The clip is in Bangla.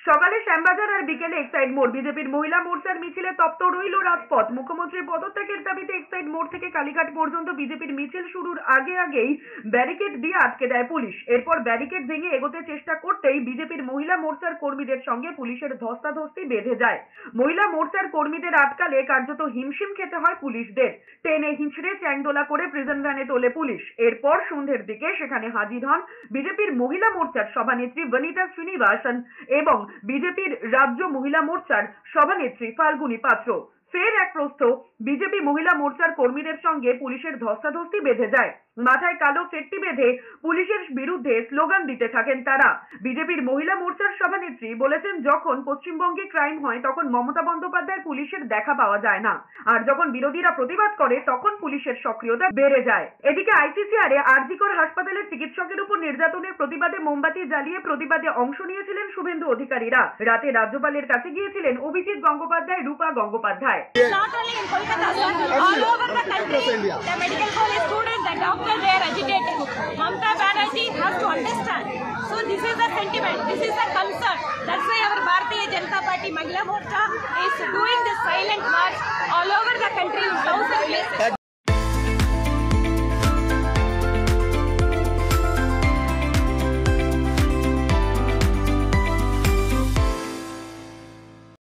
সকালে শ্যামবাজার আর বিকেলে এক্সাইড মোড়। বিজেপির মহিলা মোর্চার মিছিলে তপ্ত রইল রাজপথ। মুখ্যমন্ত্রীর পদত্যাগের দাবিতে এক্সাইড মোড় থেকে কালীঘাট পর্যন্ত বিজেপির মিছিল শুরুর আগেই ব্যারিকেড দিয়ে আটকে দেয় পুলিশ। এরপর ব্যারিকেড ভেঙে এগোতে চেষ্টা করতেই বিজেপির মহিলা মোর্চার কর্মীদের সঙ্গে পুলিশের ধস্তাধস্তি বেঁধে যায়। মহিলা মোর্চার কর্মীদের আটকালে কার্যত হিমশিম খেতে হয় পুলিশদের। টেনে হিঁচড়ে চ্যাংদোলা করে প্রিজন ভ্যানে তোলে পুলিশ। এরপর সন্ধ্যের দিকে সেখানে হাজির হন বিজেপির মহিলা মোর্চার সভানেত্রী বনিতা শ্রীনিবাসন এবং বিজেপির রাজ্য মহিলা মোর্চার সভানেত্রী ফাল্গুনী পাত্র। ফের এক প্রস্থ বিজেপি মহিলা মোর্চার কর্মীদের সঙ্গে পুলিশের ধস্তাধস্তি বেঁধে যায়। মাথায় কালো ফেট্টি বেঁধে পুলিশের বিরুদ্ধে স্লোগান দিতে থাকেন তারা। বিজেপির মহিলা মোর্চার সভানেত্রী বলেছেন, যখন পশ্চিমবঙ্গে ক্রাইম হয় তখন মমতা বন্দ্যোপাধ্যায়ের পুলিশের দেখা পাওয়া যায় না, আর যখন বিরোধীরা প্রতিবাদ করে তখন পুলিশের সক্রিয়তা বেড়ে যায়। এদিকে আইসিসিআরে আরজিকর হাসপাতালের চিকিৎসকের উপর নির্যাতনের প্রতিবাদে মোমবাতি জ্বালিয়ে প্রতিবাদে অংশ নিয়েছিলেন শুভেন্দু অধিকারীরা। রাতে রাজ্যপালের কাছে গিয়েছিলেন অভিজিৎ গঙ্গোপাধ্যায়, রূপা Gangopadhyay. Not only in Kolkata, all over the country, the medical college students, the doctors, they are agitated. Mamata Banerjee has to understand. So this is the sentiment, this is the concern